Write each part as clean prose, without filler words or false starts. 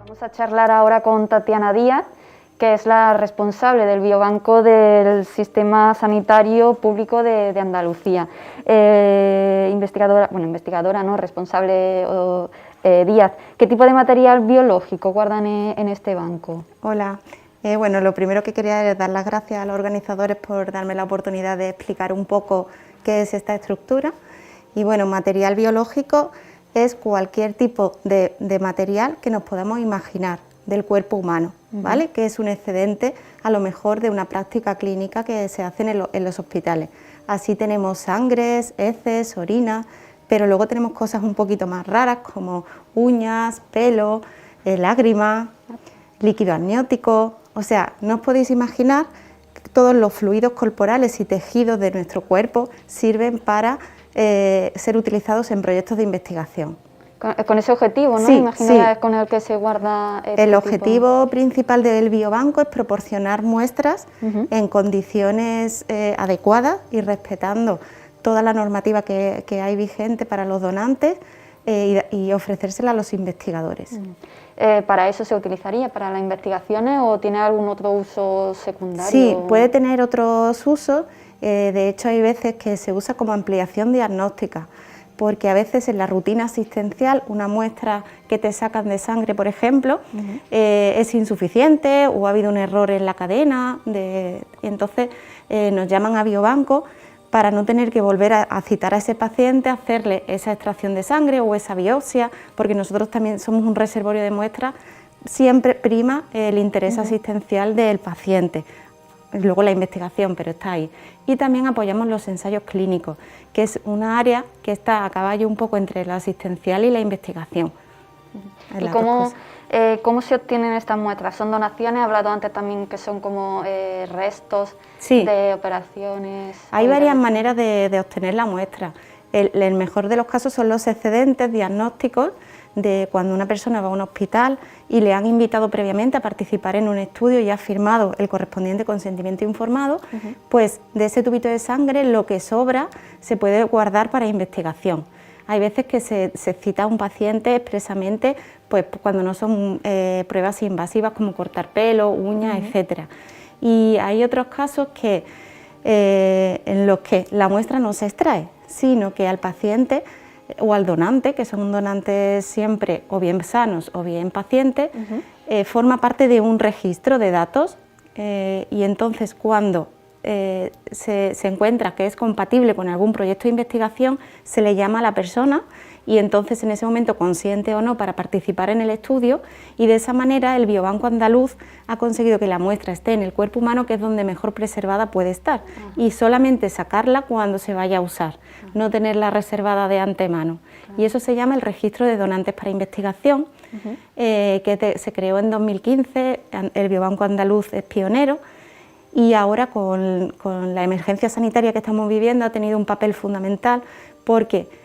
Vamos a charlar ahora con Tatiana Díaz, que es la responsable del biobanco del Sistema Sanitario Público de Andalucía. Investigadora, ¿no? Responsable Díaz. ¿Qué tipo de material biológico guardan en este banco? Hola. Bueno, lo primero que quería es dar las gracias a los organizadores por darme la oportunidad de explicar un poco qué es esta estructura. Y bueno, material biológico es cualquier tipo de material que nos podamos imaginar del cuerpo humano, ¿vale? Que es un excedente a lo mejor de una práctica clínica que se hace en los hospitales. Así tenemos sangres, heces, orina, pero luego tenemos cosas un poquito más raras como uñas, pelo, lágrimas, líquido amniótico. O sea, no os podéis imaginar que todos los fluidos corporales y tejidos de nuestro cuerpo sirven para ser utilizados en proyectos de investigación. Con ese objetivo, ¿no? Sí, Imagino sí. Es con el que se guarda el objetivo principal del biobanco es proporcionar muestras en condiciones adecuadas y respetando toda la normativa que hay vigente para los donantes y ofrecérsela a los investigadores. ¿Para eso se utilizaría, para las investigaciones, o tiene algún otro uso secundario? Sí, puede tener otros usos. De hecho, hay veces que se usa como ampliación diagnóstica, porque a veces en la rutina asistencial una muestra que te sacan de sangre, por ejemplo, es insuficiente o ha habido un error en la cadena, y entonces nos llaman a biobanco para no tener que volver a citar a ese paciente, hacerle esa extracción de sangre o esa biopsia, porque nosotros también somos un reservorio de muestras, siempre prima el interés asistencial del paciente. Luego la investigación, pero está ahí. Y también apoyamos los ensayos clínicos, que es una área que está a caballo un poco entre la asistencial y la investigación. ¿Y cómo se obtienen estas muestras? ¿Son donaciones? He hablado antes también que son como restos de operaciones. Hay varias maneras de obtener la muestra. El mejor de los casos son los excedentes diagnósticos de cuando una persona va a un hospital y le han invitado previamente a participar en un estudio y ha firmado el correspondiente consentimiento informado, pues de ese tubito de sangre lo que sobra se puede guardar para investigación. Hay veces que se cita a un paciente expresamente pues cuando no son pruebas invasivas como cortar pelo, uñas, etcétera. Y hay otros casos que en los que la muestra no se extrae, sino que al paciente o al donante, que son donantes siempre o bien sanos o bien pacientes, forma parte de un registro de datos y entonces cuando se encuentra que es compatible con algún proyecto de investigación, se le llama a la persona y entonces en ese momento consiente o no para participar en el estudio, y de esa manera el Biobanco Andaluz ha conseguido que la muestra esté en el cuerpo humano, que es donde mejor preservada puede estar, y solamente sacarla cuando se vaya a usar, no tenerla reservada de antemano. Y eso se llama el registro de donantes para investigación, que se creó en 2015, el Biobanco Andaluz es pionero, y ahora con la emergencia sanitaria que estamos viviendo ha tenido un papel fundamental porque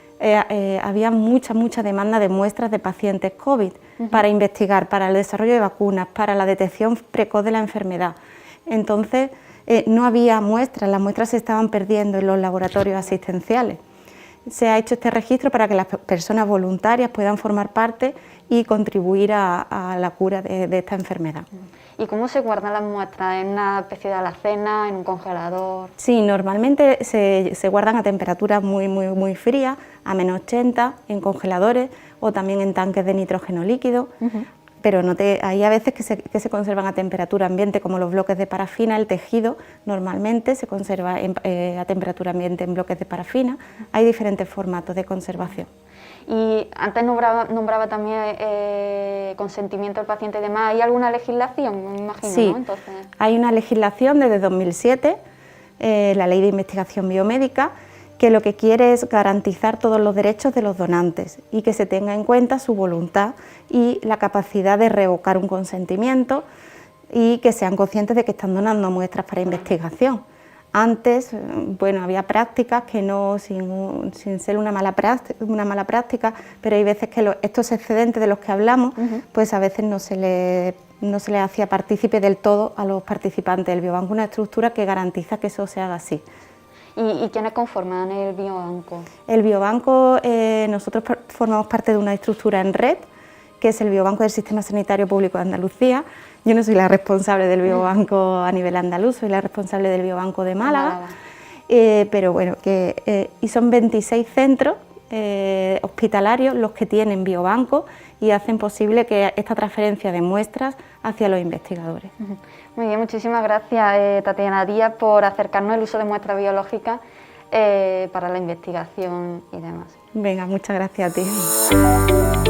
había mucha demanda de muestras de pacientes COVID para investigar, para el desarrollo de vacunas, para la detección precoz de la enfermedad. Entonces no había muestras, las muestras se estaban perdiendo en los laboratorios asistenciales. Se ha hecho este registro para que las personas voluntarias puedan formar parte y contribuir a la cura de esta enfermedad. ¿Y cómo se guardan las muestras? ¿En una especie de alacena, en un congelador? Sí, normalmente se guardan a temperaturas muy frías, a -80, en congeladores o también en tanques de nitrógeno líquido, pero hay a veces que se conservan a temperatura ambiente, como los bloques de parafina. El tejido normalmente se conserva a temperatura ambiente en bloques de parafina. Hay diferentes formatos de conservación. Y antes nombraba también consentimiento del paciente y demás. ¿Hay alguna legislación, me imagino? Sí, ¿no? Entonces... hay una legislación desde 2007, la Ley de Investigación Biomédica, que lo que quiere es garantizar todos los derechos de los donantes y que se tenga en cuenta su voluntad y la capacidad de revocar un consentimiento y que sean conscientes de que están donando muestras para investigación. Antes, bueno, había prácticas que no, sin ser una mala práctica, pero hay veces que estos excedentes de los que hablamos, pues a veces no se le hacía partícipe del todo a los participantes del biobanco, una estructura que garantiza que eso se haga así. ¿Y quiénes conforman el biobanco? El biobanco, nosotros formamos parte de una estructura en red, que es el biobanco del Sistema Sanitario Público de Andalucía. Yo no soy la responsable del biobanco a nivel andaluz, soy la responsable del biobanco de Málaga. Pero bueno, y son 26 centros hospitalarios los que tienen biobanco y hacen posible que esta transferencia de muestras hacia los investigadores. Muy bien, muchísimas gracias Tatiana Díaz por acercarnos el uso de muestras biológicas para la investigación y demás. Venga, muchas gracias a ti.